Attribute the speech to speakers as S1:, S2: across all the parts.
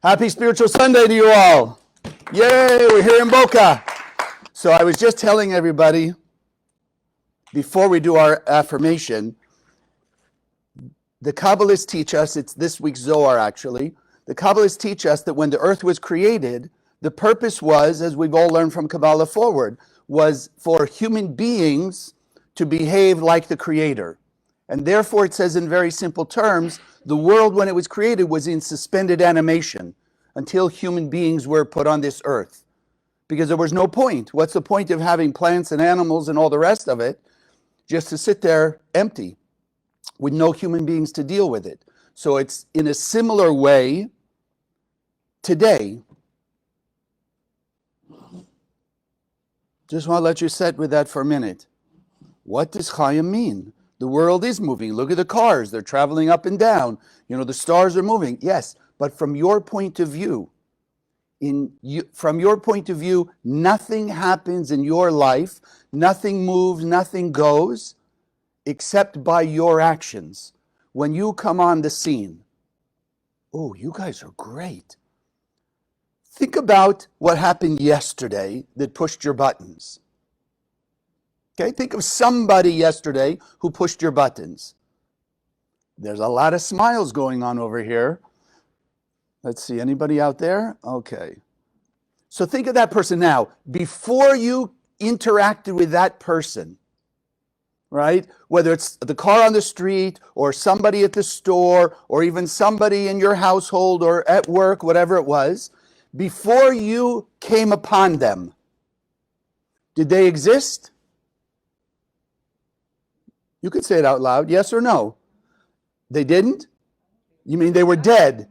S1: Happy Spiritual Sunday to you all. Yay, we're here in Boca. So I was just telling everybody, before we do our affirmation, the Kabbalists teach us, it's this week's Zohar actually, the Kabbalists teach us that when the earth was created, the purpose was, as we've all learned from Kabbalah forward, was for human beings to behave like the Creator. And therefore, it says in very simple terms, the world when it was created was in suspended animation until human beings were put on this earth. Because there was no point. What's the point of having plants and animals and all the rest of it just to sit there empty with no human beings to deal with it? So it's in a similar way today. Just want to let you sit with that for a minute. What does Chaim mean? The world is moving. Look at the cars. They're traveling up and down. You know, the stars are moving. Yes, but from your point of view, from your point of view, nothing happens in your life, nothing moves, nothing goes, except by your actions. When you come on the scene, oh, you guys are great. Think about what happened yesterday that pushed your buttons. Okay, think of somebody yesterday who pushed your buttons. There's a lot of smiles going on over here. Let's see, anybody out there? Okay. So think of that person now. Before you interacted with that person, right? Whether it's the car on the street or somebody at the store or even somebody in your household or at work, whatever it was, before you came upon them, did they exist? You can say it out loud, yes or no. They didn't? You mean they were dead?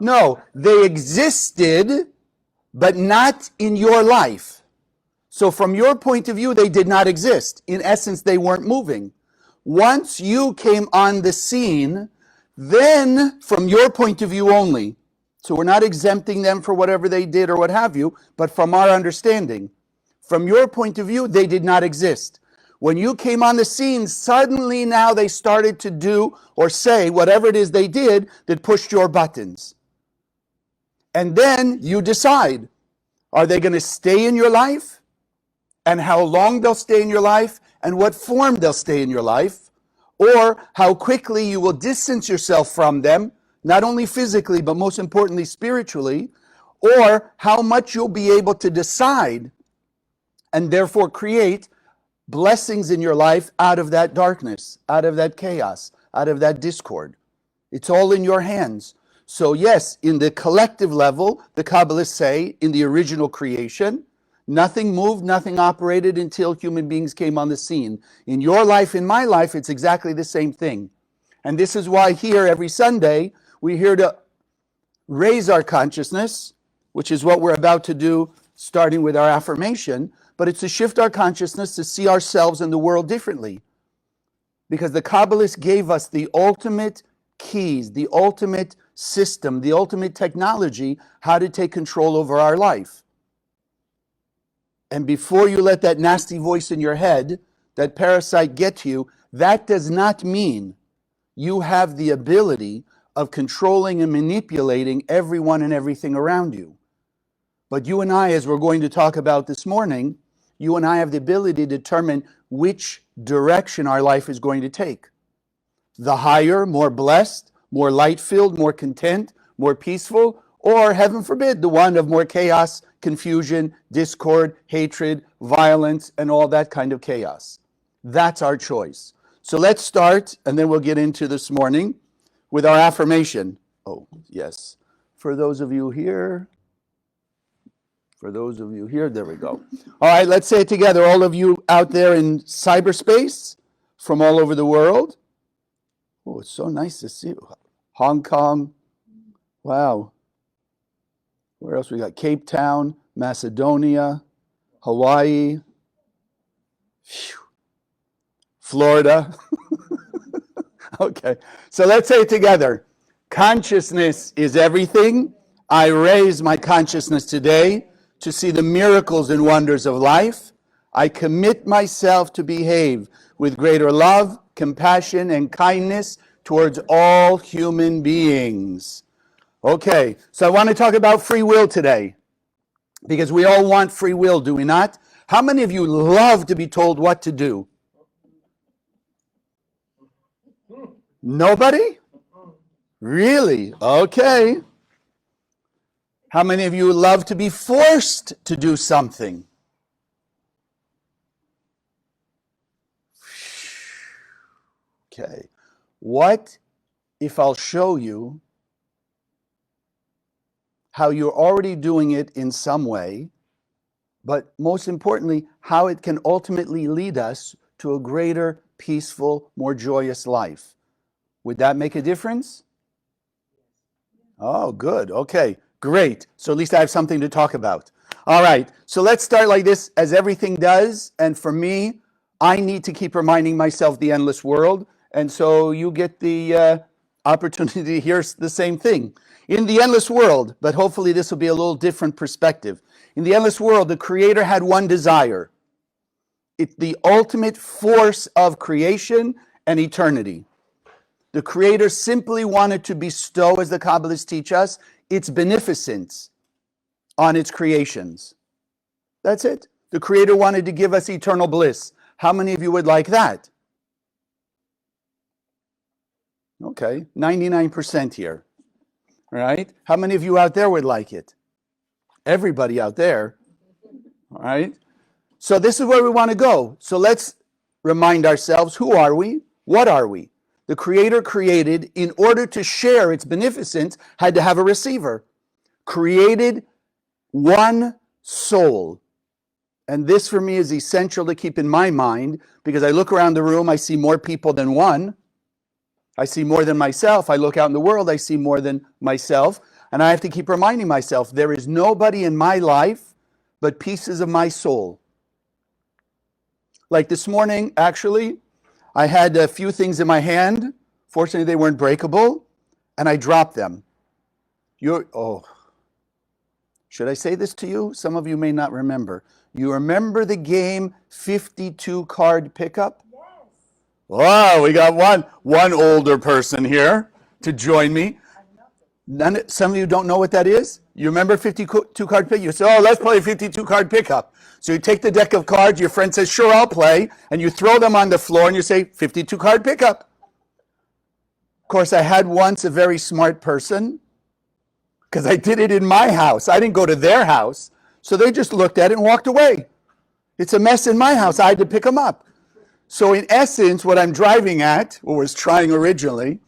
S1: No, they existed, but not in your life. So from your point of view, they did not exist. In essence, they weren't moving. Once you came on the scene, then from your point of view only, so we're not exempting them for whatever they did or what have you, but from our understanding, from your point of view, they did not exist. When you came on the scene, suddenly now they started to do or say whatever it is they did that pushed your buttons. And then you decide, are they going to stay in your life? And how long they'll stay in your life? And what form they'll stay in your life? Or how quickly you will distance yourself from them, not only physically, but most importantly spiritually, or how much you'll be able to decide and therefore create blessings in your life out of that darkness, out of that chaos, out of that discord. It's all in your hands. So yes, in the collective level, the Kabbalists say, in the original creation, nothing moved, nothing operated until human beings came on the scene. In your life, in my life, it's exactly the same thing. And this is why here every Sunday, we're here to raise our consciousness, which is what we're about to do, starting with our affirmation, but it's to shift our consciousness to see ourselves and the world differently. Because the Kabbalists gave us the ultimate keys, the ultimate system, the ultimate technology, how to take control over our life. And before you let that nasty voice in your head, that parasite get to you, that does not mean you have the ability of controlling and manipulating everyone and everything around you. But you and I, as we're going to talk about this morning, you and I have the ability to determine which direction our life is going to take. The higher, more blessed, more light-filled, more content, more peaceful, or heaven forbid, the one of more chaos, confusion, discord, hatred, violence, and all that kind of chaos. That's our choice. So let's start, and then we'll get into this morning with our affirmation. Oh, yes. For those of you here, there we go. All right, let's say it together. All of you out there in cyberspace from all over the world. Oh, it's so nice to see you. Hong Kong. Wow. Where else we got? Cape Town, Macedonia, Hawaii, phew. Florida. Okay, so let's say it together. Consciousness is everything. I raise my consciousness today to see the miracles and wonders of life. I commit myself to behave with greater love, compassion, and kindness towards all human beings. Okay, so I want to talk about free will today because we all want free will, do we not? How many of you love to be told what to do? Nobody? Really? Okay. How many of you love to be forced to do something? Okay. What if I'll show you how you're already doing it in some way, but most importantly, how it can ultimately lead us to a greater, peaceful, more joyous life? Would that make a difference? Oh, good. Okay, great. So at least I have something to talk about. All right, so let's start like this, as everything does. And for me, I need to keep reminding myself the endless world. And so you get the opportunity to hear the same thing. In the endless world, but hopefully this will be a little different perspective. In the endless world, the Creator had one desire. It's the ultimate force of creation and eternity. The Creator simply wanted to bestow, as the Kabbalists teach us, its beneficence on its creations. That's it. The Creator wanted to give us eternal bliss. How many of you would like that? Okay, 99% here. All right? How many of you out there would like it? Everybody out there. All right? So this is where we want to go. So let's remind ourselves, who are we? What are we? The Creator created, in order to share its beneficence, had to have a receiver. Created one soul. And this for me is essential to keep in my mind, because I look around the room, I see more people than one. I see more than myself. I look out in the world, I see more than myself. And I have to keep reminding myself, there is nobody in my life but pieces of my soul. Like this morning, actually, I had a few things in my hand. Fortunately, they weren't breakable, and I dropped them. Should I say this to you? Some of you may not remember. You remember the game 52 card pickup? Yes. Wow, we got one older person here to join me. Some of you don't know what that is? You remember 52 card pickup? You say, oh, let's play 52 card pickup. So you take the deck of cards, your friend says, sure, I'll play, and you throw them on the floor and you say, 52 card pickup. Of course, I had once a very smart person, because I did it in my house. I didn't go to their house. So they just looked at it and walked away. It's a mess in my house. I had to pick them up. So in essence, what I'm driving at, or was trying originally,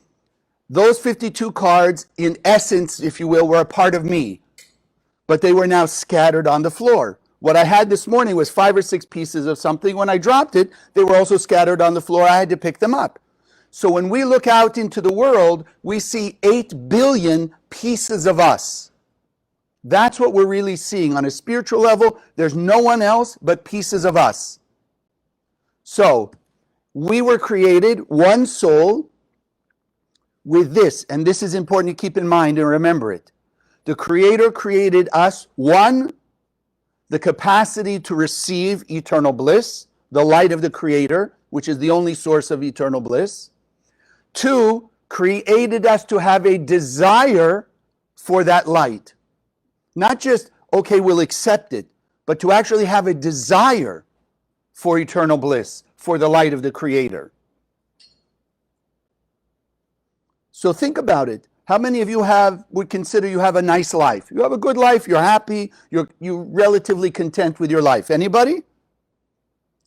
S1: those 52 cards, in essence, if you will, were a part of me. But they were now scattered on the floor. What I had this morning was 5 or 6 pieces of something. When I dropped it, they were also scattered on the floor. I had to pick them up. So when we look out into the world, we see 8 billion pieces of us. That's what we're really seeing. On a spiritual level, there's no one else but pieces of us. So we were created one soul with this, and this is important to keep in mind and remember it. The Creator created us, one, the capacity to receive eternal bliss, the light of the Creator, which is the only source of eternal bliss. 2, created us to have a desire for that light. Not just, okay, we'll accept it, but to actually have a desire for eternal bliss, for the light of the Creator. So think about it. How many of you would consider you have a nice life? You have a good life, you're happy, you're relatively content with your life. Anybody?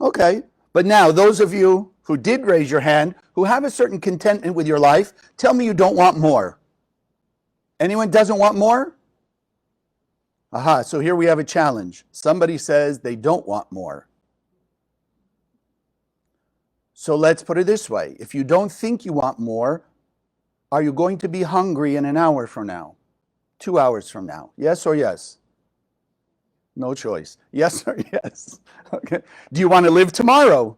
S1: Okay. But now, those of you who did raise your hand, who have a certain contentment with your life, tell me you don't want more. Anyone doesn't want more? Aha, so here we have a challenge. Somebody says they don't want more. So let's put it this way. If you don't think you want more, are you going to be hungry in an hour from now? 2 hours from now? Yes or yes? No choice. Yes or yes? Okay. Do you want to live tomorrow?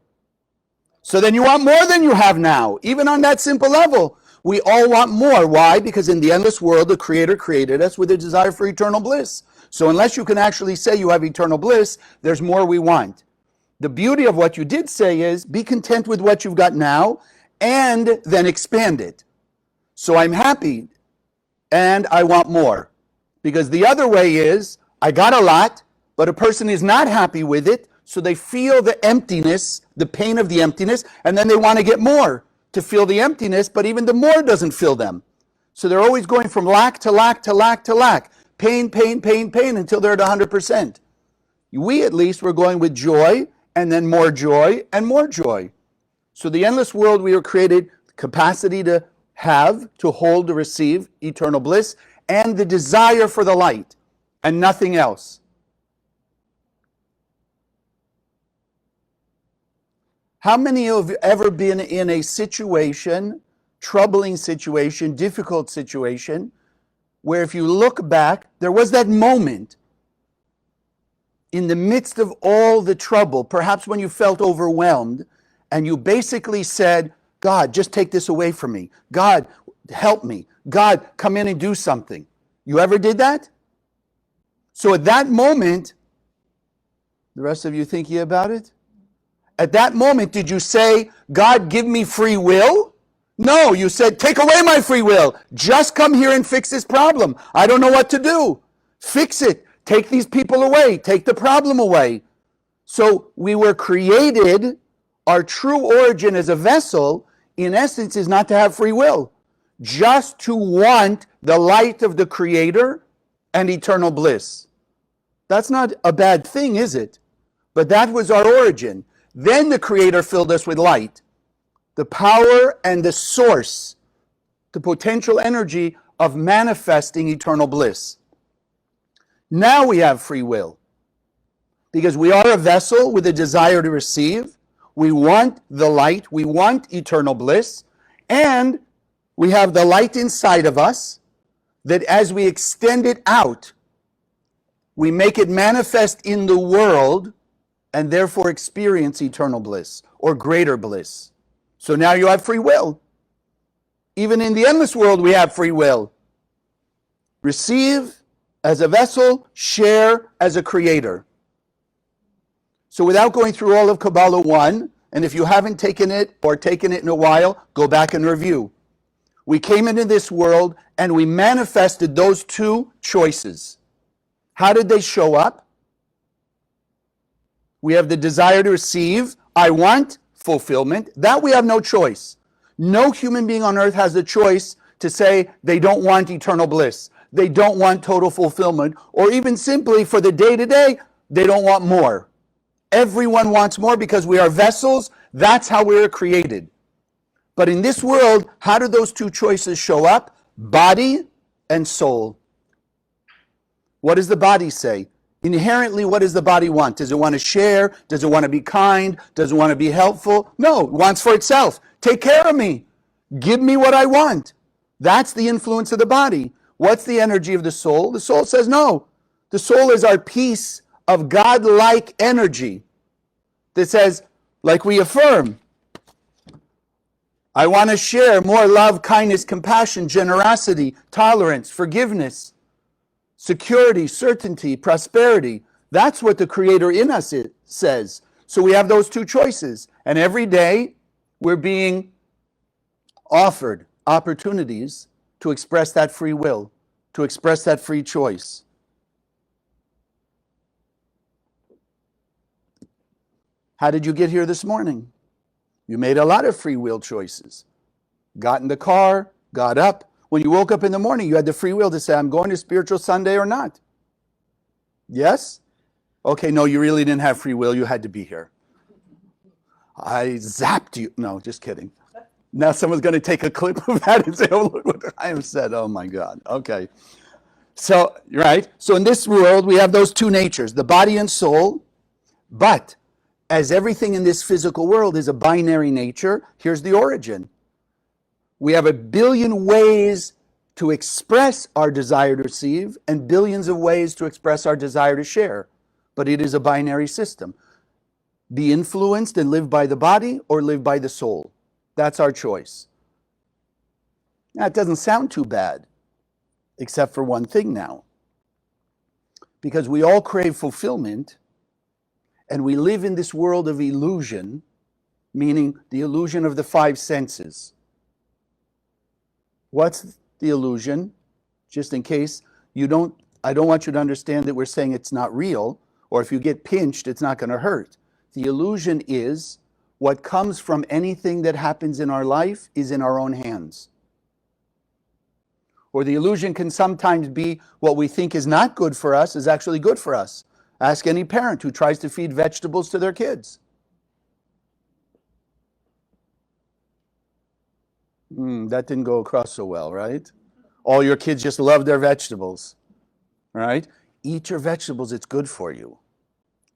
S1: So then you want more than you have now, even on that simple level. We all want more. Why? Because in the endless world, the Creator created us with a desire for eternal bliss. So unless you can actually say you have eternal bliss, there's more we want. The beauty of what you did say is, be content with what you've got now, and then expand it. So I'm happy and I want more. Because the other way is, I got a lot, but a person is not happy with it, so they feel the emptiness, the pain of the emptiness, and then they want to get more to feel the emptiness, but even the more doesn't fill them. So they're always going from lack to lack to lack to lack. Pain, pain, pain, pain, until they're at 100%. We at least were going with joy, and then more joy, and more joy. So the endless world, we were created capacity to have, to hold, to receive eternal bliss, and the desire for the light, and nothing else. How many of you have ever been in a situation, troubling situation, difficult situation, where if you look back, there was that moment in the midst of all the trouble, perhaps when you felt overwhelmed, and you basically said, God, just take this away from me. God, help me. God, come in and do something. You ever did that? So at that moment, the rest of you thinking about it? At that moment, did you say, God, give me free will? No, you said, take away my free will. Just come here and fix this problem. I don't know what to do. Fix it. Take these people away. Take the problem away. So we were created, our true origin as a vessel, in essence, is not to have free will. Just to want the light of the Creator and eternal bliss. That's not a bad thing, is it? But that was our origin. Then the Creator filled us with light. The power and the source, the potential energy of manifesting eternal bliss. Now we have free will. Because we are a vessel with a desire to receive. We want the light. We want eternal bliss. And we have the light inside of us that as we extend it out, we make it manifest in the world and therefore experience eternal bliss or greater bliss. So now you have free will. Even in the endless world, we have free will. Receive as a vessel, share as a creator. So without going through all of Kabbalah 1, and if you haven't taken it or taken it in a while, go back and review. We came into this world and we manifested those two choices. How did they show up? We have the desire to receive. I want fulfillment. That we have no choice. No human being on earth has the choice to say they don't want eternal bliss. They don't want total fulfillment. Or even simply for the day-to-day, they don't want more. Everyone wants more because we are vessels. That's how we were created. But in this world, how do those two choices show up? Body and soul. What does the body say? Inherently, what does the body want? Does it want to share? Does it want to be kind? Does it want to be helpful? No, it wants for itself. Take care of me. Give me what I want. That's the influence of the body. What's the energy of the soul? The soul says no. The soul is our piece of God-like energy that says, like we affirm, I want to share more love, kindness, compassion, generosity, tolerance, forgiveness, security, certainty, prosperity. That's what the Creator in us says. So we have those two choices. And every day we're being offered opportunities to express that free will, to express that free choice. How did you get here this morning? You made a lot of free will choices. Got in the car, got up. When you woke up in the morning, you had the free will to say, I'm going to Spiritual Sunday or not. Yes? Okay, no, you really didn't have free will. You had to be here. I zapped you. No, just kidding. Now someone's going to take a clip of that and say, oh, look what I have said. Oh, my God. Okay. So, right. So in this world, we have those two natures, the body and soul. But as everything in this physical world is a binary nature, here's the origin. We have a billion ways to express our desire to receive and billions of ways to express our desire to share. But it is a binary system. Be influenced and live by the body or live by the soul. That's our choice. Now, it doesn't sound too bad, except for one thing now. Because we all crave fulfillment, and we live in this world of illusion, meaning the illusion of the five senses. What's the illusion? just in case you don't, I don't want you to understand that we're saying it's not real, or if you get pinched, it's not going to hurt. The illusion is what comes from anything that happens in our life is in our own hands. Or the illusion can sometimes be what we think is not good for us is actually good for us. Ask any parent who tries to feed vegetables to their kids. That didn't go across so well, right? All your kids just love their vegetables, right? Eat your vegetables, it's good for you.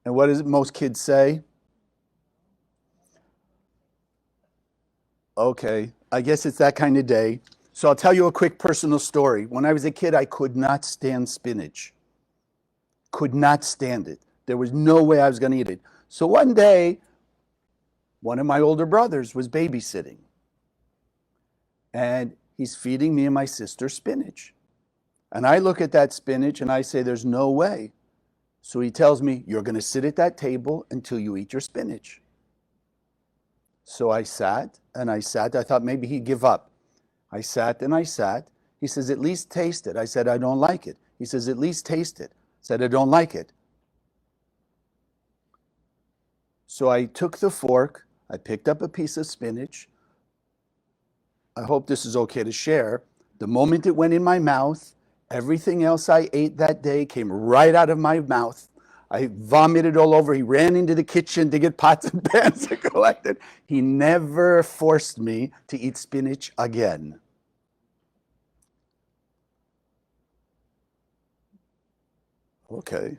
S1: And what does most kids say? Okay, I guess it's that kind of day. So I'll tell you a quick personal story. When I was a kid, I could not stand spinach. Could not stand it. There was no way I was going to eat it. So one day, one of my older brothers was babysitting. And he's feeding me and my sister spinach. And I look at that spinach and I say, there's no way. So he tells me, you're going to sit at that table until you eat your spinach. So I sat and I sat. I thought maybe he'd give up. I sat and I sat. He says, at least taste it. I said, I don't like it. He says, at least taste it. I said, I don't like it. So I took the fork. I picked up a piece of spinach. I hope this is okay to share. The moment it went in my mouth, everything else I ate that day came right out of my mouth. I vomited all over. He ran into the kitchen to get pots and pans to collect it. He never forced me to eat spinach again. Okay.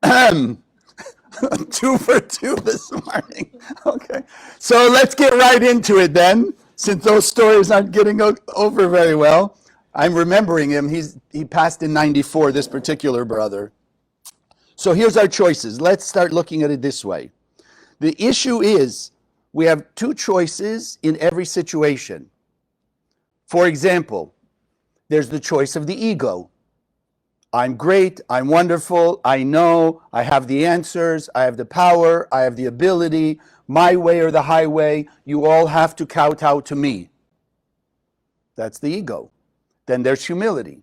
S1: 2 for 2 this morning. Okay. So let's get right into it then, since those stories aren't getting over very well. I'm remembering him. He passed in 94, this particular brother. So here's our choices. Let's start looking at it this way. The issue is we have 2 choices in every situation. For example, there's the choice of the ego. I'm great, I'm wonderful, I know, I have the answers, I have the power, I have the ability, my way or the highway, you all have to kowtow to me. That's the ego. Then there's humility.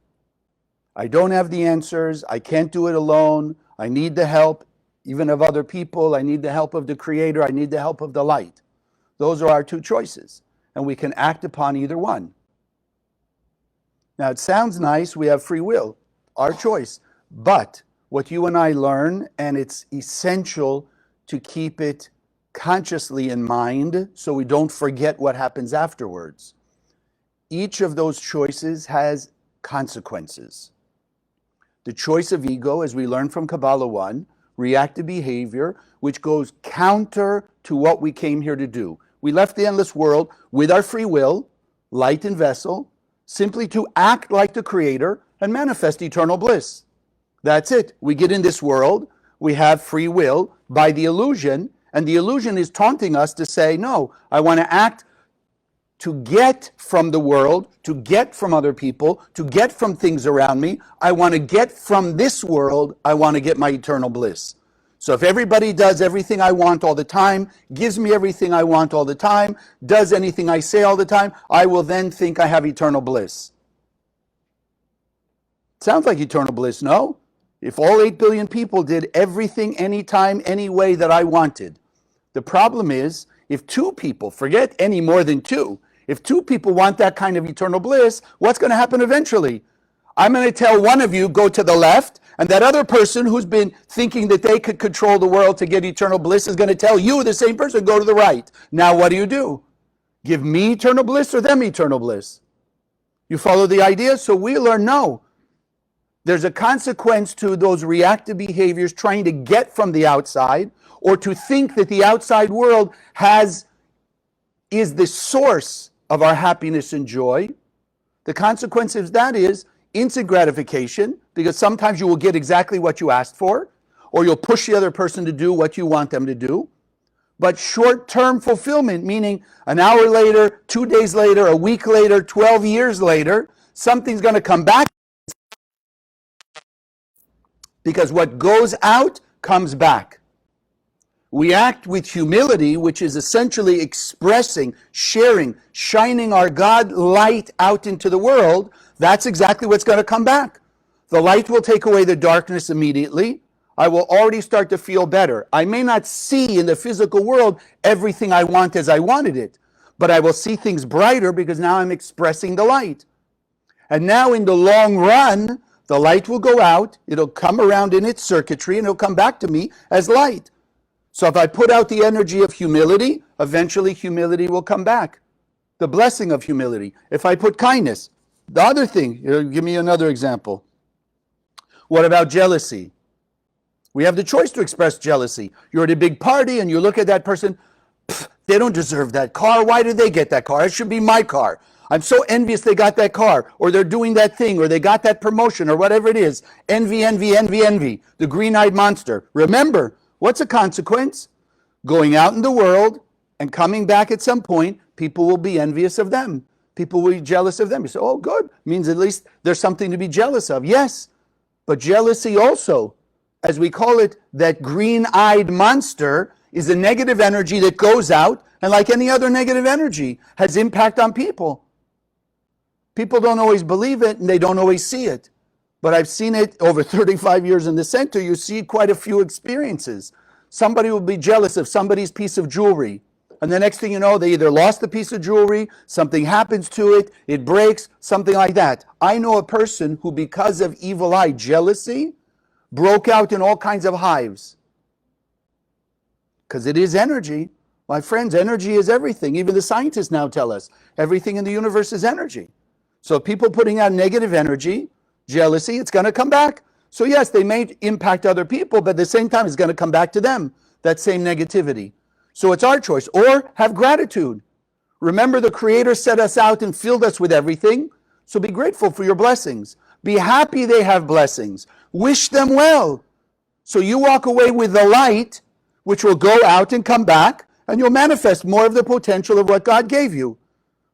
S1: I don't have the answers, I can't do it alone, I need the help even of other people, I need the help of the Creator, I need the help of the light. Those are our 2 choices, and we can act upon either one. Now it sounds nice, we have free will, our choice, but what you and I learn, and it's essential to keep it consciously in mind so we don't forget what happens afterwards. Each of those choices has consequences. The choice of ego, as we learn from Kabbalah 1, reactive behavior, which goes counter to what we came here to do. We left the endless world with our free will, light and vessel, simply to act like the Creator and manifest eternal bliss. That's it. We get in this world, we have free will by the illusion, and the illusion is taunting us to say, no, I want to act to get from the world, to get from other people, to get from things around me. I want to get from this world, I want to get my eternal bliss. So if everybody does everything I want all the time, gives me everything I want all the time, does anything I say all the time, I will then think I have eternal bliss. Sounds like eternal bliss, no? If all 8 billion people did everything, anytime, any way that I wanted. The problem is, if 2 people, forget any more than 2, if 2 people want that kind of eternal bliss, what's going to happen eventually? I'm going to tell one of you, go to the left, and that other person who's been thinking that they could control the world to get eternal bliss is going to tell you, the same person, go to the right. Now what do? Give me eternal bliss or them eternal bliss? You follow the idea? So we learn, no. There's a consequence to those reactive behaviors trying to get from the outside, or to think that the outside world is the source of our happiness and joy. The consequence of that is instant gratification, because sometimes you will get exactly what you asked for, or you'll push the other person to do what you want them to do. But short-term fulfillment, meaning an hour later, 2 days later, a week later, 12 years later, something's going to come back, because what goes out comes back. We act with humility, which is essentially expressing, sharing, shining our God light out into the world, That's exactly what's going to come back. The light will take away the darkness immediately. I will already start to feel better. I may not see in the physical world everything I want as I wanted it, but I will see things brighter because now I'm expressing the light. And now in the long run, the light will go out, it'll come around in its circuitry, and it'll come back to me as light. So if I put out the energy of humility, eventually humility will come back. The blessing of humility. If I put kindness. The other thing, give me another example. What about jealousy? We have the choice to express jealousy. You're at a big party and you look at that person, they don't deserve that car. Why did they get that car? It should be my car. I'm so envious they got that car, or they're doing that thing, or they got that promotion, or whatever it is. Envy, envy, envy, envy. The green-eyed monster. Remember, what's a consequence? Going out in the world and coming back at some point, people will be envious of them. People will be jealous of them. You say, oh, good. Means at least there's something to be jealous of. Yes, but jealousy also, as we call it, that green-eyed monster, is a negative energy that goes out, and like any other negative energy, has impact on people. People don't always believe it, and they don't always see it. But I've seen it over 35 years in the center. You see quite a few experiences. Somebody will be jealous of somebody's piece of jewelry. And the next thing you know, they either lost the piece of jewelry, something happens to it, it breaks, something like that. I know a person who, because of evil eye jealousy, broke out in all kinds of hives. Because it is energy. My friends, energy is everything. Even the scientists now tell us everything in the universe is energy. So people putting out negative energy, jealousy, it's going to come back. So yes, they may impact other people, but at the same time, it's going to come back to them, that same negativity. So it's our choice. Or have gratitude. Remember, the Creator set us out and filled us with everything. So be grateful for your blessings. Be happy they have blessings. Wish them well. So you walk away with the light, which will go out and come back, and you'll manifest more of the potential of what God gave you.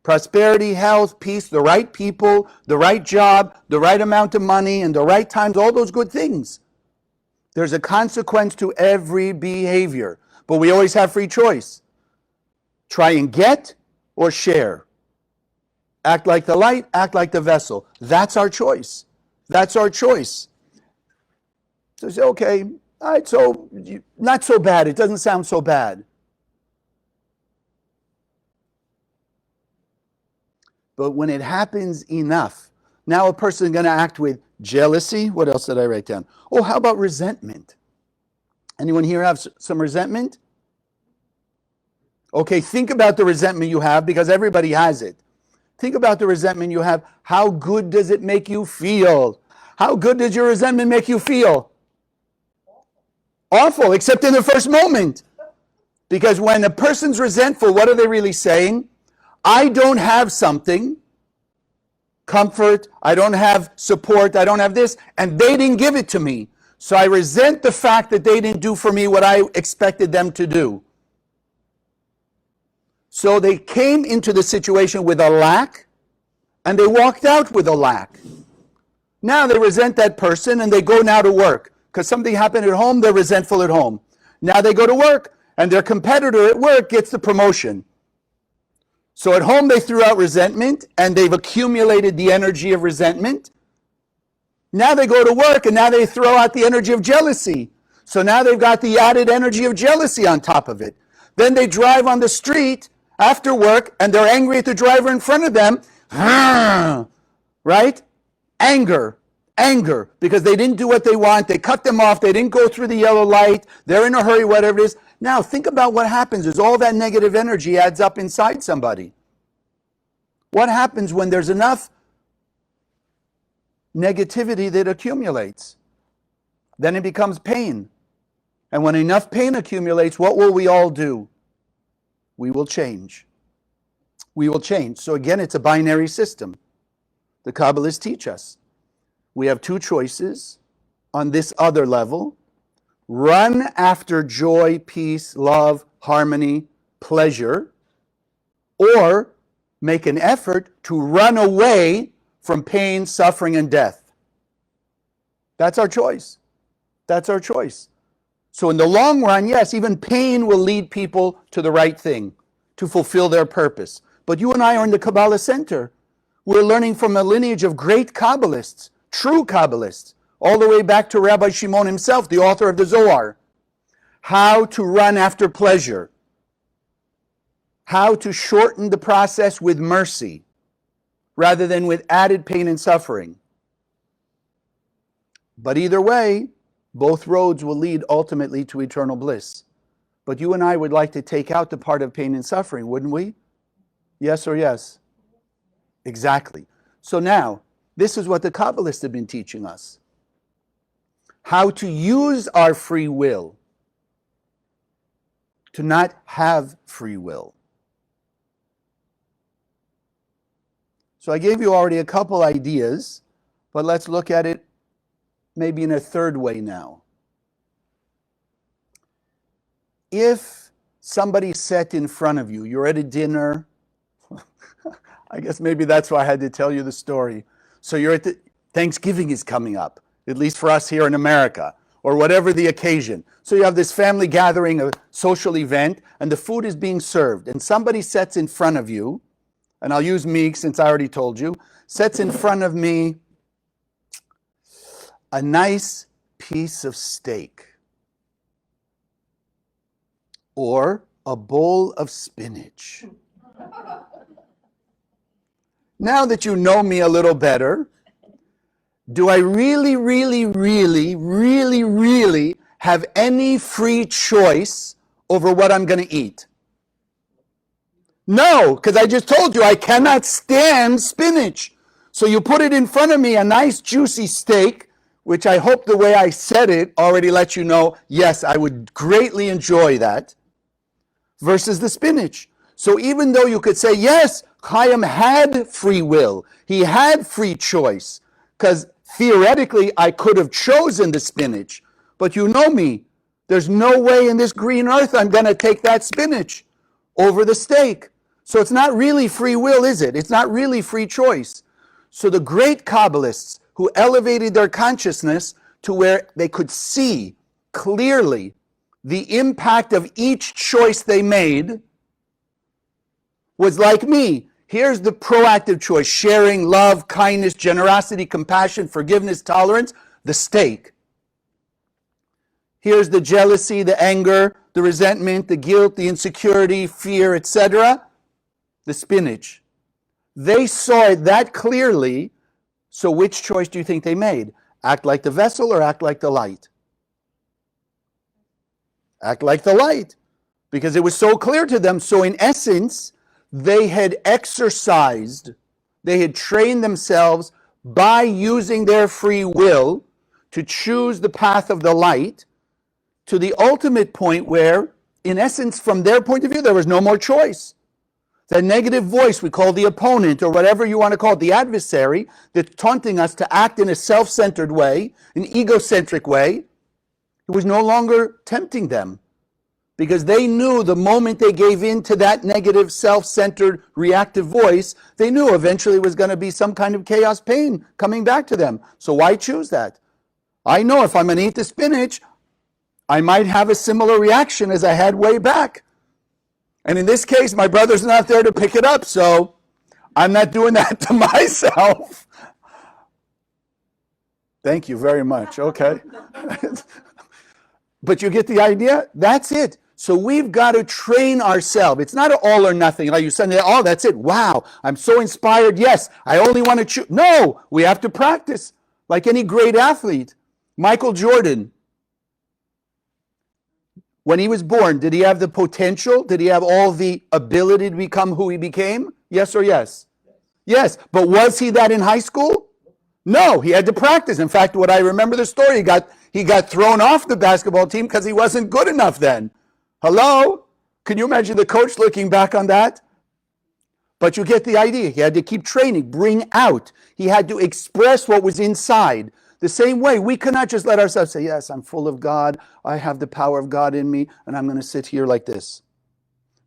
S1: Prosperity, health, peace, the right people, the right job, the right amount of money, and the right times, all those good things. There's a consequence to every behavior, but we always have free choice. Try and get or share. Act like the light, act like the vessel. That's our choice. That's our choice. So say, okay, all right, so not so bad. It doesn't sound so bad. But when it happens enough, now a person is going to act with jealousy. What else did I write down? Oh, how about resentment? Anyone here have some resentment? Okay, think about the resentment you have, because everybody has it. Think about the resentment you have. How good does it make you feel? How good does your resentment make you feel? Awful, except in the first moment. Because when a person's resentful, what are they really saying? I don't have something, comfort, I don't have support, I don't have this, and they didn't give it to me. So I resent the fact that they didn't do for me what I expected them to do. So they came into the situation with a lack, and they walked out with a lack. Now they resent that person, and they go now to work. Because something happened at home, they're resentful at home. Now they go to work, and their competitor at work gets the promotion. So at home they threw out resentment, and they've accumulated the energy of resentment. Now they go to work, and now they throw out the energy of jealousy. So now they've got the added energy of jealousy on top of it. Then they drive on the street after work, and they're angry at the driver in front of them. Right? Anger, because they didn't do what they want. They cut them off. They didn't go through the yellow light. They're in a hurry, whatever it is. Now, think about what happens is all that negative energy adds up inside somebody. What happens when there's enough negativity that accumulates? Then it becomes pain. And when enough pain accumulates, what will we all do? We will change. We will change. So again, it's a binary system. The Kabbalists teach us. We have two choices on this other level. Run after joy, peace, love, harmony, pleasure, or make an effort to run away from pain, suffering, and death. That's our choice. That's our choice. So in the long run, yes, even pain will lead people to the right thing, to fulfill their purpose. But you and I are in the Kabbalah center. We're learning from a lineage of great Kabbalists, true Kabbalists, all the way back to Rabbi Shimon himself, the author of the Zohar. How to run after pleasure. How to shorten the process with mercy rather than with added pain and suffering. But either way, both roads will lead ultimately to eternal bliss. But you and I would like to take out the part of pain and suffering, wouldn't we? Yes or yes? Exactly. So now, this is what the Kabbalists have been teaching us. How to use our free will to not have free will. So I gave you already a couple ideas, but let's look at it maybe in a third way now. If somebody sat in front of you, you're at a dinner, I guess maybe that's why I had to tell you the story. So you're at Thanksgiving is coming up, at least for us here in America, or whatever the occasion. So you have this family gathering, a social event, and the food is being served, and somebody sits in front of you, and I'll use me since I already told you, sets in front of me a nice piece of steak or a bowl of spinach. Now that you know me a little better, do I really have any free choice over what I'm going to eat? No, because I just told you I cannot stand spinach. So you put it in front of me, a nice juicy steak, which I hope the way I said it already let you know, yes, I would greatly enjoy that, versus the spinach. So even though you could say, yes, Chaim had free will, he had free choice, because theoretically I could have chosen the spinach, but you know me, there's no way in this green earth I'm going to take that spinach over the steak. So it's not really free will, is it? It's not really free choice. So the great Kabbalists who elevated their consciousness to where they could see clearly the impact of each choice they made was like me. Here's the proactive choice: sharing, love, kindness, generosity, compassion, forgiveness, tolerance, the steak. Here's the jealousy, the anger, the resentment, the guilt, the insecurity, fear, etc., the spinach. They saw it that clearly, so which choice do you think they made? Act like the vessel or act like the light? Act like the light, because it was so clear to them. So in essence, they had exercised, they had trained themselves by using their free will to choose the path of the light to the ultimate point where, in essence, from their point of view, there was no more choice. That negative voice we call the opponent, or whatever you want to call it, the adversary, that's taunting us to act in a self-centered way, an egocentric way, it was no longer tempting them. Because they knew the moment they gave in to that negative, self-centered, reactive voice, they knew eventually was going to be some kind of chaos pain coming back to them. So why choose that? I know if I'm going to eat the spinach, I might have a similar reaction as I had way back. And in this case, my brother's not there to pick it up, so I'm not doing that to myself. Thank you very much. Okay. But you get the idea? That's it. So we've got to train ourselves. It's not an all or nothing. Like you said, oh, that's it. Wow, I'm so inspired. Yes, I only want to choose. No, we have to practice. Like any great athlete. Michael Jordan, when he was born, did he have the potential? Did he have all the ability to become who he became? Yes or yes? Yes. But was he that in high school? No, he had to practice. In fact, what I remember the story, he got thrown off the basketball team because he wasn't good enough then. Hello? Can you imagine the coach looking back on that? But you get the idea. He had to keep training, bring out. He had to express what was inside. The same way, we cannot just let ourselves say, yes, I'm full of God. I have the power of God in me, and I'm going to sit here like this.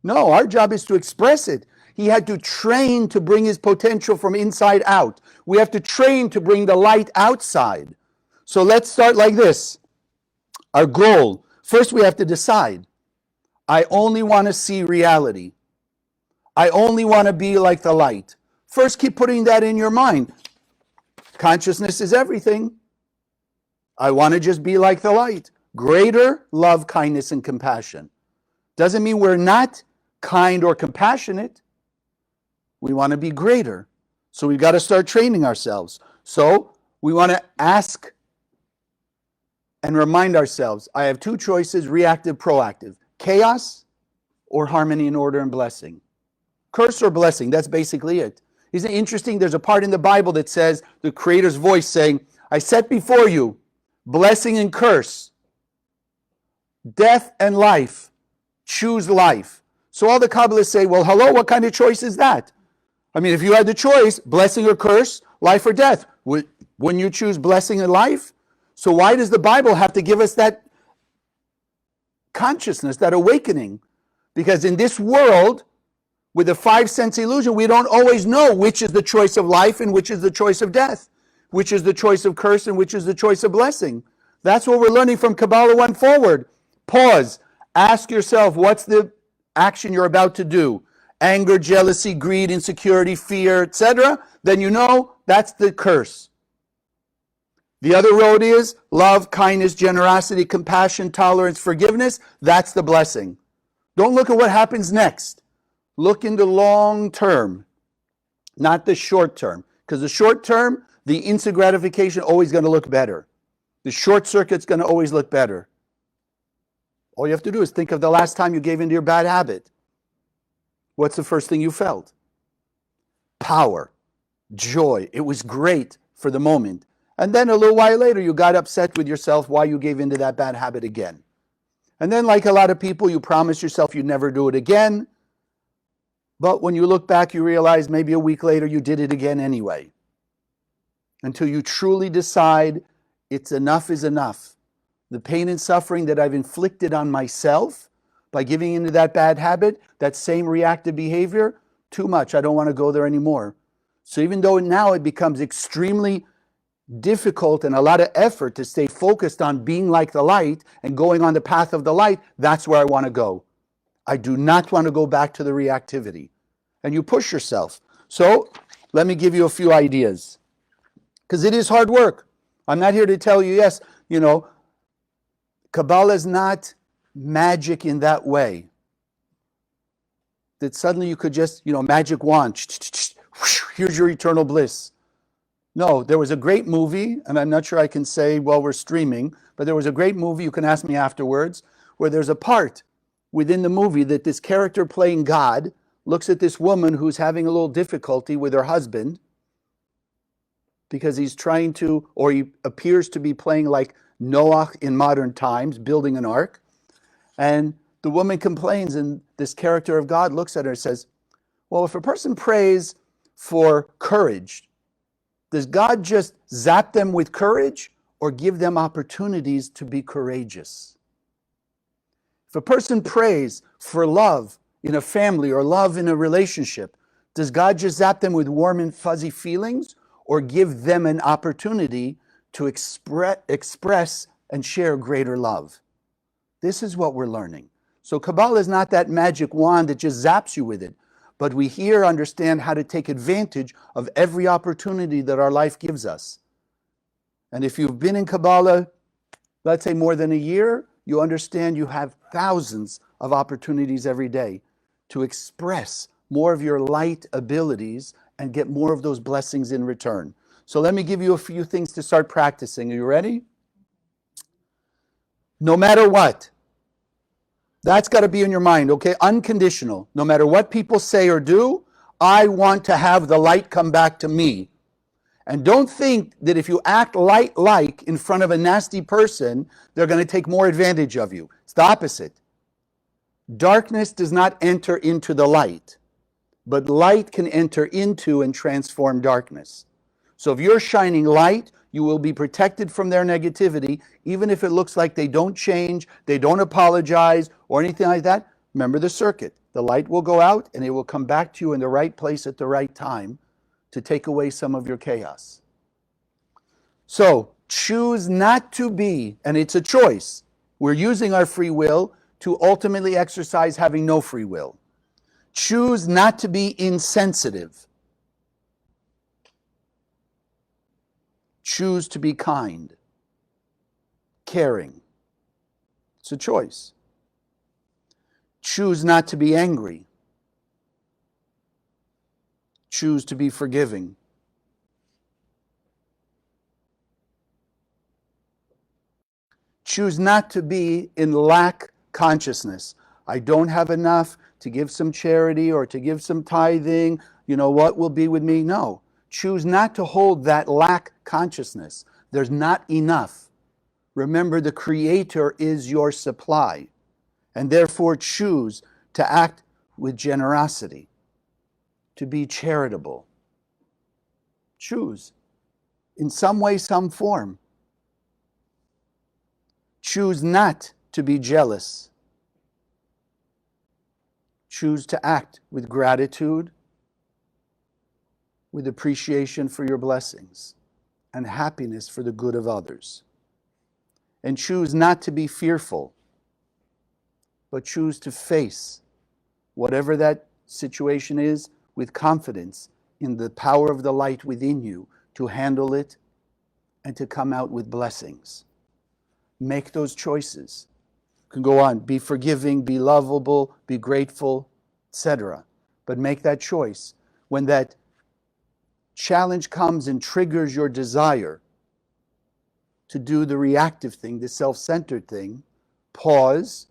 S1: No, our job is to express it. He had to train to bring his potential from inside out. We have to train to bring the light outside. So let's start like this. Our goal. First, we have to decide. I only want to see reality. I only want to be like the light. First, keep putting that in your mind. Consciousness is everything. I want to just be like the light. Greater love, kindness, and compassion. Doesn't mean we're not kind or compassionate. We want to be greater. So we've got to start training ourselves. So we want to ask and remind ourselves, I have two choices, reactive, proactive. Chaos or harmony and order and blessing. Curse or blessing, that's basically it. Isn't it interesting? There's a part in the Bible that says, the Creator's voice saying, I set before you blessing and curse, death and life. Choose life. So all the Kabbalists say, well, hello, what kind of choice is that? I mean, if you had the choice, blessing or curse, life or death, wouldn't you choose blessing and life? So why does the Bible have to give us that consciousness, that awakening? Because in this world, with the five sense illusion, we don't always know which is the choice of life and which is the choice of death, which is the choice of curse and which is the choice of blessing. That's what we're learning from Kabbalah 1 forward. Pause. Ask yourself, what's the action you're about to do? Anger, jealousy, greed, insecurity, fear, etc. Then you know that's the curse. The other road is love, kindness, generosity, compassion, tolerance, forgiveness. That's the blessing. Don't look at what happens next. Look in the long term, not the short term. Because the short term, the instant gratification always going to look better. The short circuit's going to always look better. All you have to do is think of the last time you gave into your bad habit. What's the first thing you felt? Power, joy. It was great for the moment. And then a little while later, you got upset with yourself why you gave into that bad habit again. And then, like a lot of people, you promise yourself you'd never do it again. But when you look back, you realize maybe a week later you did it again anyway. Until you truly decide it's enough is enough. The pain and suffering that I've inflicted on myself by giving into that bad habit, that same reactive behavior, too much. I don't want to go there anymore. So even though now it becomes extremely difficult and a lot of effort to stay focused on being like the light and going on the path of the light, that's where I want to go. I do not want to go back to the reactivity. And you push yourself. So let me give you a few ideas. Because it is hard work. I'm not here to tell you, yes, Kabbalah is not magic in that way. That suddenly you could just, magic wand, here's your eternal bliss. No, there was a great movie, and I'm not sure I can say while we're streaming, but there was a great movie, you can ask me afterwards, where there's a part within the movie that this character playing God looks at this woman who's having a little difficulty with her husband because he's trying to, or he appears to be playing like Noah in modern times, building an ark. And the woman complains, and this character of God looks at her and says, well, if a person prays for courage, does God just zap them with courage or give them opportunities to be courageous? If a person prays for love in a family or love in a relationship, does God just zap them with warm and fuzzy feelings or give them an opportunity to express and share greater love? This is what we're learning. So Kabbalah is not that magic wand that just zaps you with it, but we here understand how to take advantage of every opportunity that our life gives us. And if you've been in Kabbalah, let's say more than a year, you understand you have thousands of opportunities every day to express more of your light abilities and get more of those blessings in return. So let me give you a few things to start practicing. Are you ready? No matter what. That's got to be in your mind, okay? Unconditional. No matter what people say or do, I want to have the light come back to me. And don't think that if you act light-like in front of a nasty person, they're going to take more advantage of you. It's the opposite. Darkness does not enter into the light, but light can enter into and transform darkness. So if you're shining light, you will be protected from their negativity, even if it looks like they don't change, they don't apologize, or anything like that. Remember the circuit. The light will go out and it will come back to you in the right place at the right time to take away some of your chaos. So choose not to be, and it's a choice. We're using our free will to ultimately exercise having no free will. Choose not to be insensitive. Choose to be kind, caring. It's a choice. Choose not to be angry. Choose to be forgiving. Choose not to be in lack consciousness. I don't have enough to give some charity or to give some tithing. You know, what will be with me? No. Choose not to hold that lack consciousness. There's not enough. Remember, the Creator is your supply. And therefore choose to act with generosity, to be charitable. Choose in some way, some form. Choose not to be jealous. Choose to act with gratitude, with appreciation for your blessings, and happiness for the good of others. And choose not to be fearful, but choose to face whatever that situation is with confidence in the power of the light within you to handle it and to come out with blessings. Make those choices. You can go on, be forgiving, be lovable, be grateful, etc. But make that choice. When that challenge comes and triggers your desire to do the reactive thing, the self-centered thing, pause,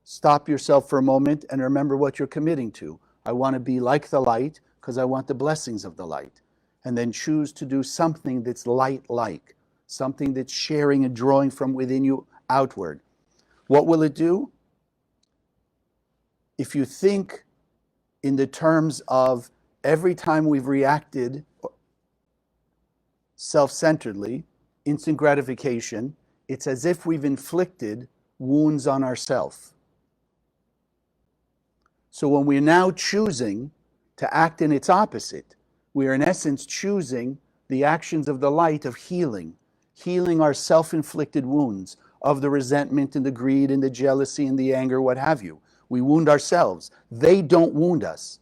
S1: stop yourself for a moment and remember what you're committing to. I want to be like the light because I want the blessings of the light. And then choose to do something that's light-like, something that's sharing and drawing from within you outward. What will it do? If you think in the terms of every time we've reacted self-centeredly, instant gratification, it's as if we've inflicted wounds on ourselves. So when we're now choosing to act in its opposite, we are in essence choosing the actions of the light of healing our self-inflicted wounds of the resentment and the greed and the jealousy and the anger, what have you. We wound ourselves. They don't wound us.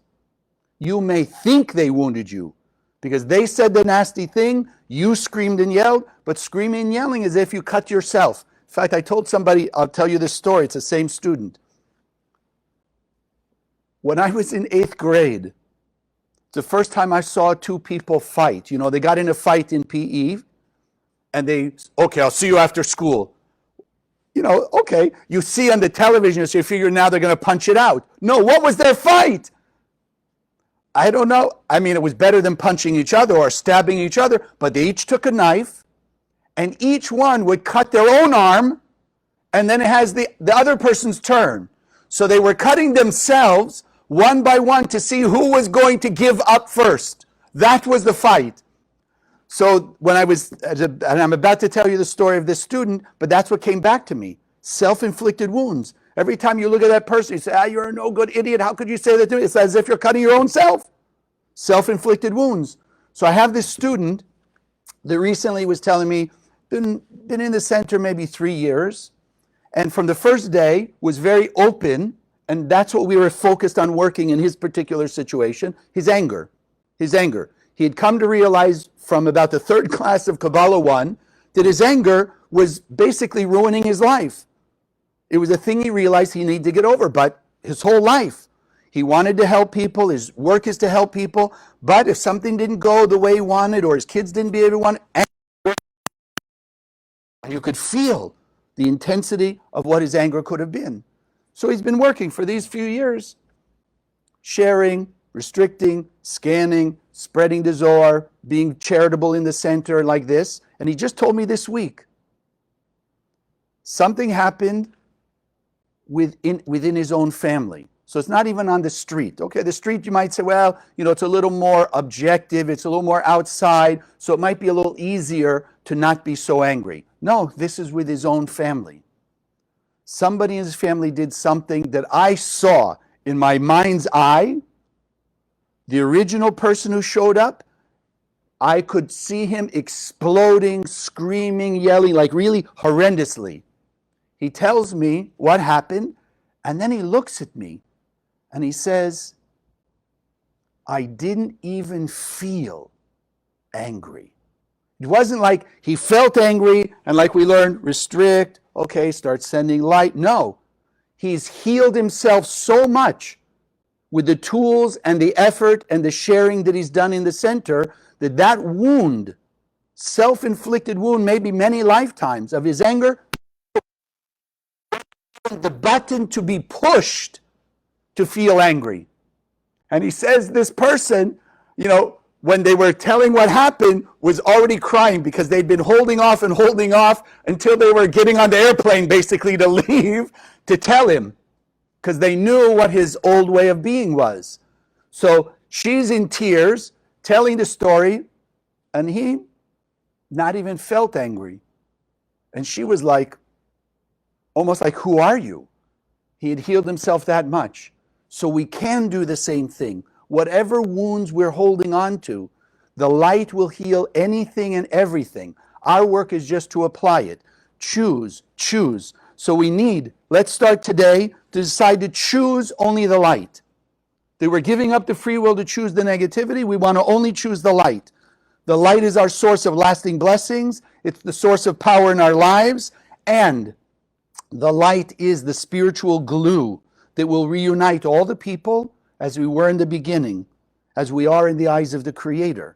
S1: You may think they wounded you because they said the nasty thing, you screamed and yelled, but screaming and yelling is if you cut yourself. In fact, I told somebody, I'll tell you this story, it's the same student. When I was in 8th grade, the first time I saw two people fight. You know, they got in a fight in PE, and okay, I'll see you after school. You know, okay, you see on the television, so you figure now they're going to punch it out. No, what was their fight? I don't know. I mean, it was better than punching each other or stabbing each other, but they each took a knife, and each one would cut their own arm, and then it has the other person's turn. So they were cutting themselves one by one to see who was going to give up first. That was the fight. So when and I'm about to tell you the story of this student, but that's what came back to me. Self-inflicted wounds. Every time you look at that person, you say, you're a no good idiot. How could you say that to me? It's as if you're cutting your own self. Self-inflicted wounds. So I have this student that recently was telling me, been in the center maybe 3 years, and from the first day was very open, and that's what we were focused on working in his particular situation, his anger. He had come to realize from about the 3rd class of Kabbalah 1 that his anger was basically ruining his life. It was a thing he realized he needed to get over, but his whole life, he wanted to help people, his work is to help people, but if something didn't go the way he wanted or his kids didn't behave the way he wanted, you could feel the intensity of what his anger could have been. So he's been working for these few years, sharing, restricting, scanning, spreading the Zohar, being charitable in the center like this. And he just told me this week, something happened within his own family. So it's not even on the street. Okay, the street you might say, well, you know, it's a little more objective, it's a little more outside, so it might be a little easier to not be so angry. No, this is with his own family. Somebody in his family did something that I saw in my mind's eye. The original person who showed up, I could see him exploding, screaming, yelling, like really horrendously. He tells me what happened, and then he looks at me and he says, I didn't even feel angry. It wasn't like he felt angry and, like we learned, restrict, okay, start sending light. No, he's healed himself so much with the tools and the effort and the sharing that he's done in the center, that wound, self-inflicted wound, maybe many lifetimes of his anger, the button to be pushed to feel angry. And he says this person, when they were telling what happened, was already crying because they'd been holding off until they were getting on the airplane basically to leave to tell him, because they knew what his old way of being was. So she's in tears telling the story, and he not even felt angry. And she was like, almost like, who are you? He had healed himself that much. So we can do the same thing. Whatever wounds we're holding on to, the light will heal anything and everything. Our work is just to apply it. Choose. So let's start today to decide to choose only the light. They were giving up the free will to choose the negativity. We want to only choose the light. The light is our source of lasting blessings. It's the source of power in our lives. And the light is the spiritual glue that will reunite all the people as we were in the beginning, as we are in the eyes of the Creator.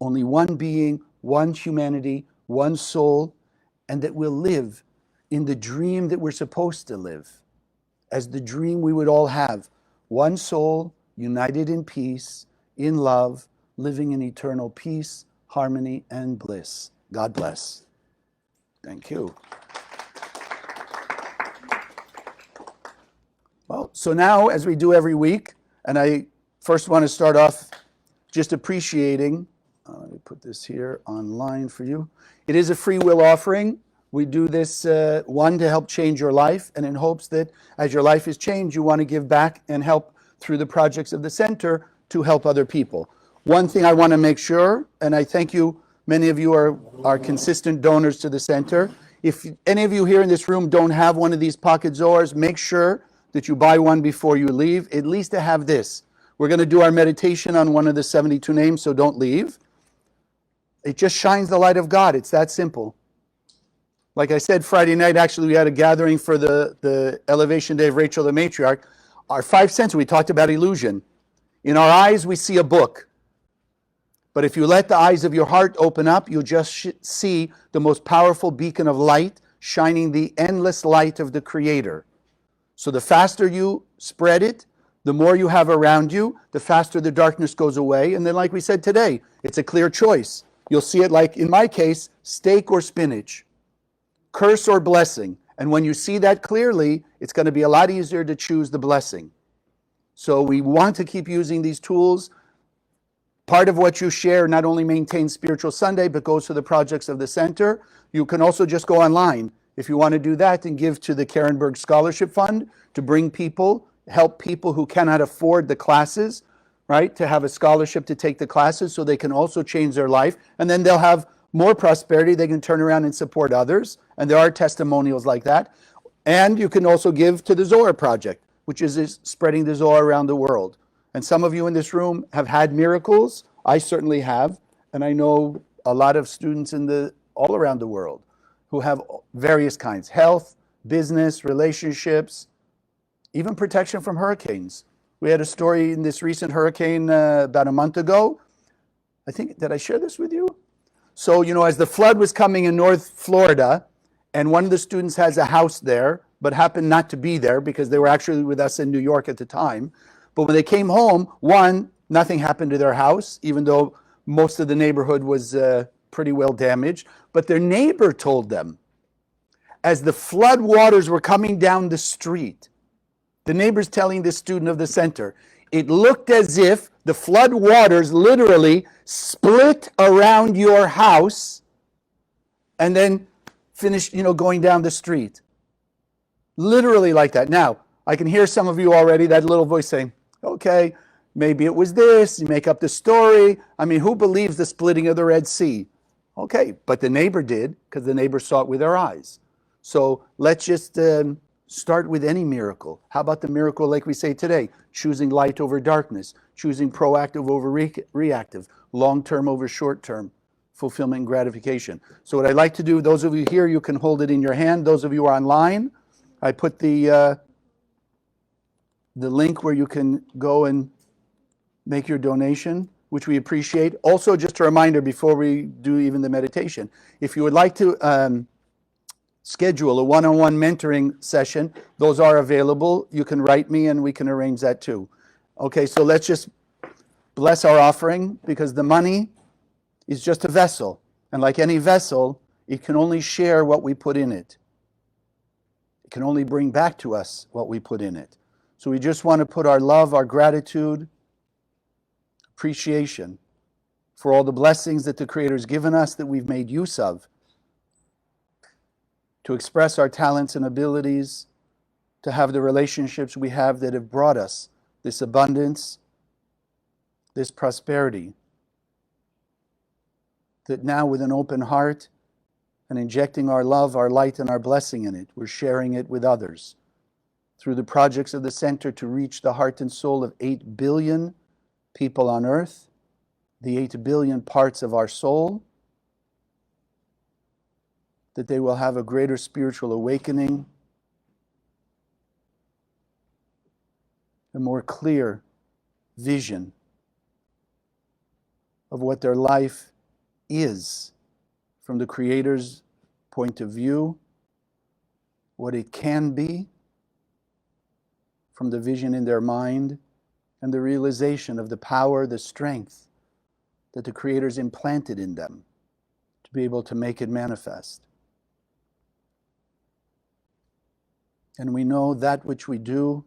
S1: Only one being, one humanity, one soul, and that we'll live in the dream that we're supposed to live, as the dream we would all have. One soul, united in peace, in love, living in eternal peace, harmony, and bliss. God bless. Thank you. Well, so now, as we do every week, and I first want to start off just appreciating, let me put this here online for you. It is a free will offering. We do this, one, to help change your life, and in hopes that as your life is changed, you want to give back and help through the projects of the center to help other people. One thing I want to make sure, and I thank you, many of you are consistent donors to the center. If any of you here in this room don't have one of these pocket Zohars, make sure that you buy one before you leave, at least to have this. We're going to do our meditation on one of the 72 names, so don't leave. It just shines the light of God. It's that simple. Like I said, Friday night, actually, we had a gathering for the Elevation Day of Rachel the Matriarch. Our 5 cents, we talked about illusion. In our eyes, we see a book. But if you let the eyes of your heart open up, you'll just see the most powerful beacon of light, shining the endless light of the Creator. So the faster you spread it, the more you have around you, the faster the darkness goes away. And then, like we said today, it's a clear choice. You'll see it like, in my case, steak or spinach, curse or blessing. And when you see that clearly, it's going to be a lot easier to choose the blessing. So we want to keep using these tools. Part of what you share not only maintains Spiritual Sunday, but goes to the projects of the center. You can also just go online, if you want to do that, and give to the Karenberg Scholarship Fund to bring people, help people who cannot afford the classes, right, to have a scholarship to take the classes so they can also change their life. And then they'll have more prosperity. They can turn around and support others. And there are testimonials like that. And you can also give to the Zohar Project, which is spreading the Zohar around the world. And some of you in this room have had miracles. I certainly have. And I know a lot of students all around the world who have various kinds: health, business, relationships, even protection from hurricanes. We had a story in this recent hurricane about a month ago. I think, did I share this with you? So, as the flood was coming in North Florida, and one of the students has a house there, but happened not to be there because they were actually with us in New York at the time. But when they came home, nothing happened to their house, even though most of the neighborhood was pretty well damaged. But their neighbor told them, as the flood waters were coming down the street, the neighbor's telling this student of the center, it looked as if the flood waters literally split around your house and then finished, going down the street. Literally like that. Now, I can hear some of you already, that little voice saying, okay, maybe it was this, you make up the story. I mean, who believes the splitting of the Red Sea? Okay, but the neighbor did, because the neighbor saw it with their eyes. So let's just start with any miracle. How about the miracle, like we say today, choosing light over darkness, choosing proactive over reactive, long-term over short-term. fulfillment and gratification. So what I'd like to do, those of you here, you can hold it in your hand. Those of you who are online, I put the link where you can go and make your donation, which we appreciate. Also, just a reminder before we do even the meditation, if you would like to schedule a one-on-one mentoring session, those are available. You can write me and we can arrange that too. Okay, so let's just bless our offering, because the money is just a vessel. And like any vessel, it can only share what we put in it. It can only bring back to us what we put in it. So we just want to put our love, our gratitude, appreciation for all the blessings that the Creator's given us that we've made use of to express our talents and abilities, to have the relationships we have that have brought us this abundance, this prosperity, that now with an open heart and injecting our love, our light, and our blessing in it, we're sharing it with others through the projects of the center to reach the heart and soul of 8 billion people on earth, the 8 billion parts of our soul, that they will have a greater spiritual awakening, a more clear vision of what their life is from the Creator's point of view, what it can be from the vision in their mind, and the realization of the power, the strength that the Creator's implanted in them to be able to make it manifest. And we know that which we do,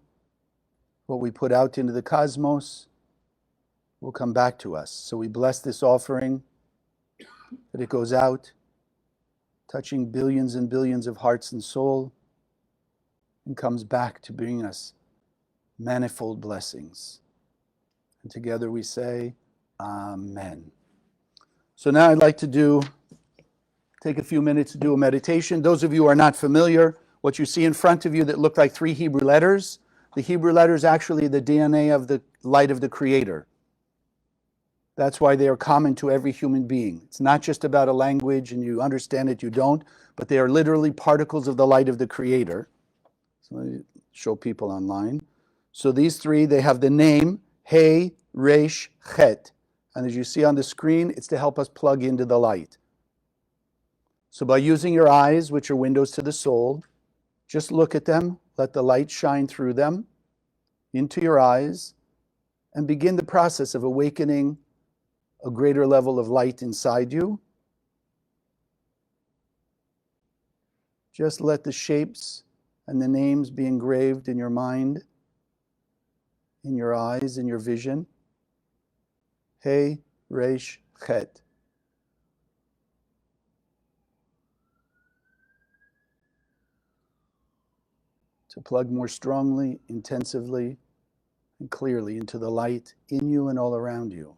S1: what we put out into the cosmos, will come back to us. So we bless this offering, that it goes out, touching billions and billions of hearts and soul, and comes back to bring us manifold blessings. And together we say, Amen. So now I'd like to take a few minutes to do a meditation. Those of you who are not familiar, what you see in front of you that look like 3 Hebrew letters, the Hebrew letters actually the DNA of the light of the Creator. That's why they are common to every human being. It's not just about a language and you understand it, you don't, but they are literally particles of the light of the Creator. So let me show people online. So these 3, they have the name Hey, Resh, Chet. And as you see on the screen, it's to help us plug into the light. So by using your eyes, which are windows to the soul, just look at them, let the light shine through them into your eyes, and begin the process of awakening a greater level of light inside you. Just let the shapes and the names be engraved in your mind, in your eyes, in your vision. Hey, Resh, Chet. To plug more strongly, intensively, and clearly into the light in you and all around you.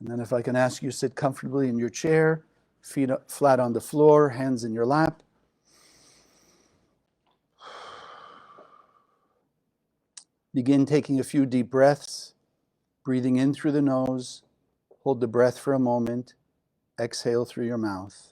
S1: And then if I can ask you, sit comfortably in your chair, feet flat on the floor, hands in your lap. Begin taking a few deep breaths, breathing in through the nose. Hold the breath for a moment. Exhale through your mouth.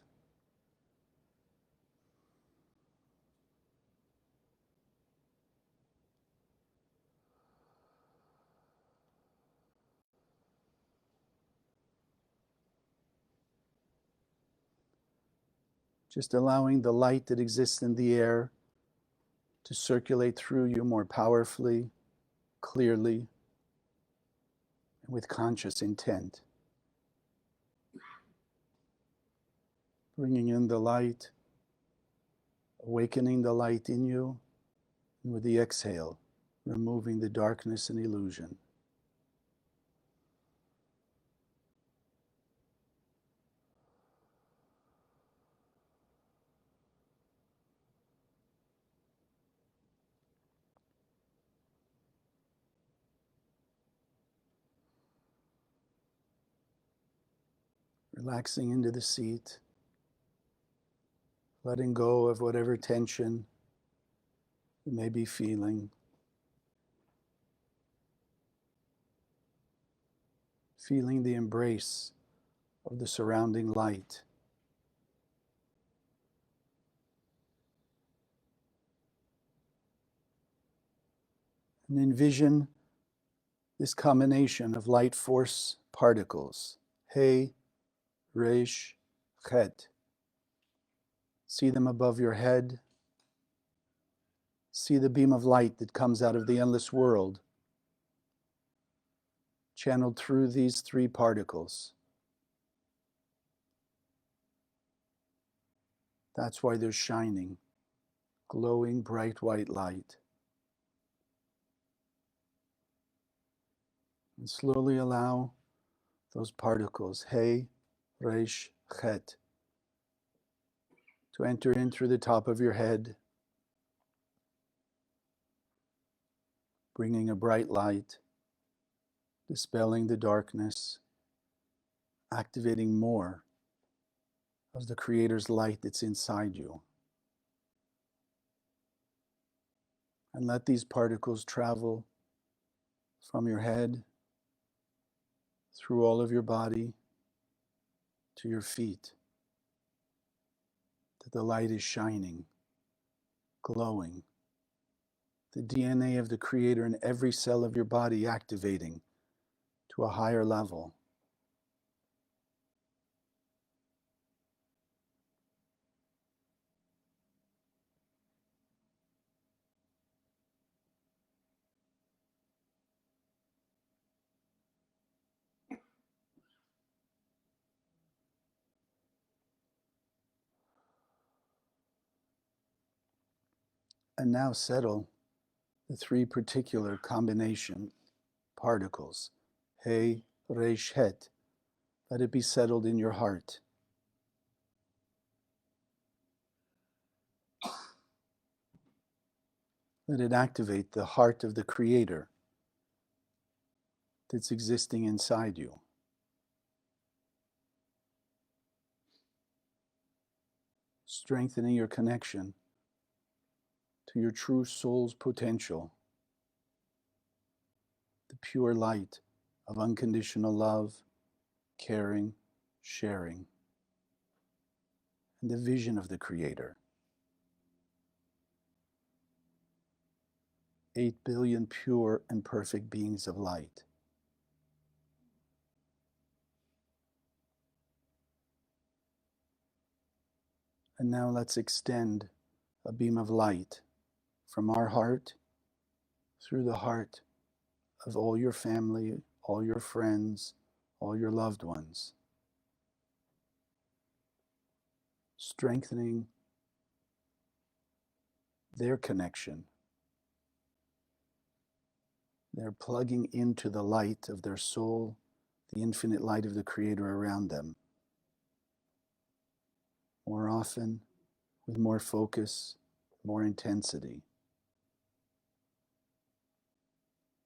S1: Just allowing the light that exists in the air to circulate through you more powerfully, clearly, and with conscious intent. Bringing in the light, awakening the light in you, and with the exhale, removing the darkness and illusion. Relaxing into the seat, letting go of whatever tension you may be feeling. feeling the embrace of the surrounding light. And envision this combination of light force particles, He, Resh, Chet. See them above your head. See the beam of light that comes out of the endless world, channeled through these three particles. That's why they're shining, glowing bright white light. And slowly allow those particles, He, Resh, Chet, to enter in through the top of your head, bringing a bright light, dispelling the darkness, activating more of the Creator's light that's inside you. And let these particles travel from your head, through all of your body, to your feet. That the light is shining, glowing. The DNA of the Creator in every cell of your body activating to a higher level. And now settle the three particular combination particles, He, Resh, Het. Let it be settled in your heart. Let it activate the heart of the Creator that's existing inside you. Strengthening your connection to your true soul's potential, the pure light of unconditional love, caring, sharing, and the vision of the Creator. 8 billion pure and perfect beings of light. And now let's extend a beam of light from our heart through the heart of all your family, all your friends, all your loved ones, strengthening their connection. They're plugging into the light of their soul, the infinite light of the Creator around them. More often, with more focus, more intensity.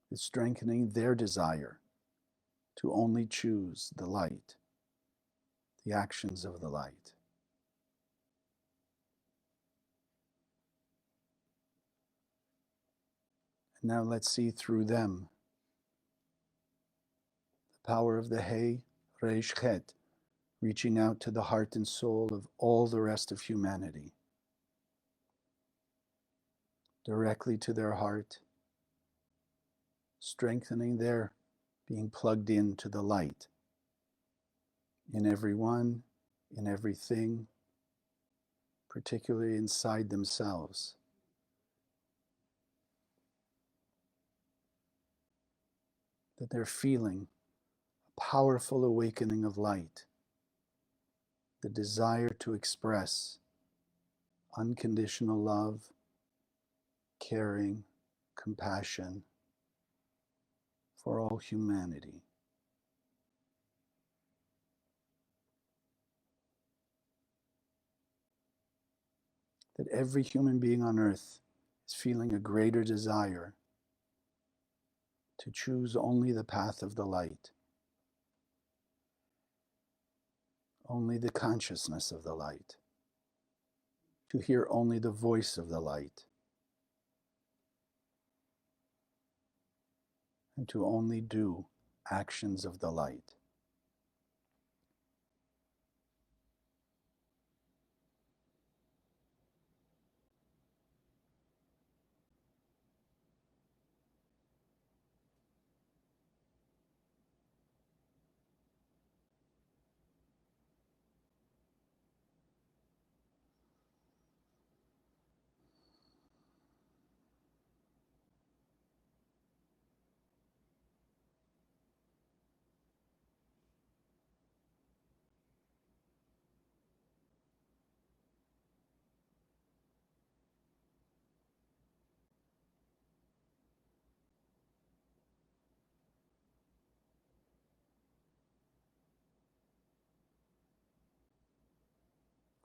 S1: It's strengthening their desire to only choose the light, the actions of the light. And now let's see through them the power of the He, Resh, Het, reaching out to the heart and soul of all the rest of humanity, directly to their heart, strengthening their being plugged into the light in everyone, in everything, particularly inside themselves. That they're feeling a powerful awakening of light, the desire to express unconditional love, caring, compassion for all humanity. That every human being on earth is feeling a greater desire to choose only the path of the light, only the consciousness of the light, to hear only the voice of the light, and to only do actions of the light.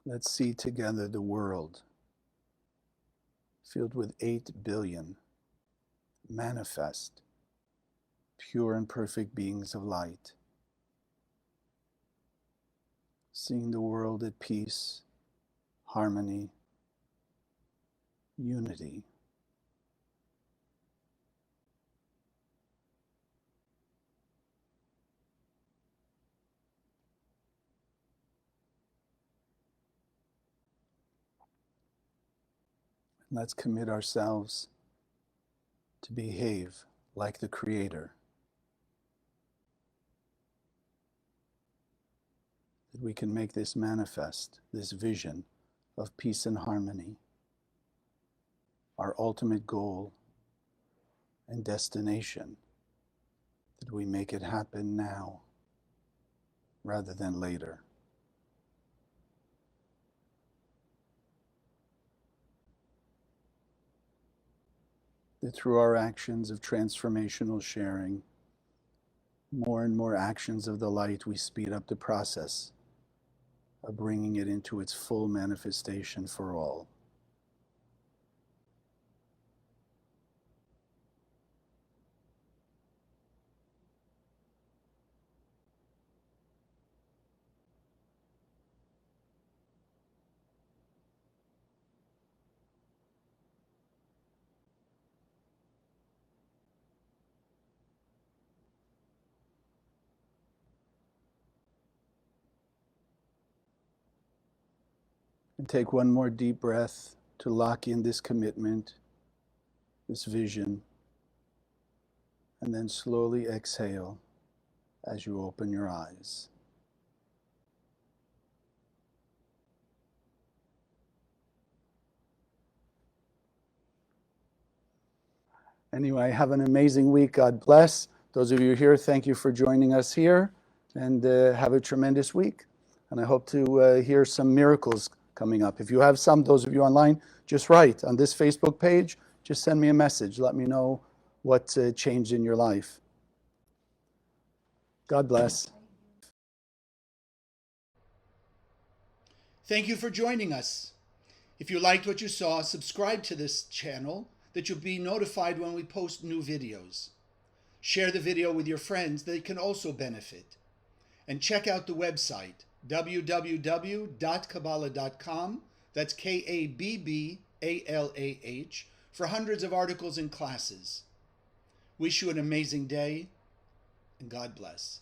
S1: Let's see together the world filled with 8 billion manifest, pure and perfect beings of light, seeing the world at peace, harmony, unity. Let's commit ourselves to behave like the Creator, that we can make this manifest, this vision of peace and harmony, our ultimate goal and destination, that we make it happen now rather than later. That through our actions of transformational sharing, more and more actions of the light, we speed up the process of bringing it into its full manifestation for all. And take one more deep breath to lock in this commitment, this vision, and then slowly exhale as you open your eyes. Anyway, have an amazing week. God bless. Those of you here, thank you for joining us here, and have a tremendous week. And I hope to hear some miracles coming up. If you have some, those of you online, just write on this Facebook page. Just send me a message. Let me know what changed in your life. God bless.
S2: Thank you for joining us. If you liked what you saw, subscribe to this channel that you'll be notified when we post new videos. Share the video with your friends, they can also benefit. And check out the website, www.kabbalah.com, that's Kabbalah, for hundreds of articles and classes. Wish you an amazing day, and God bless.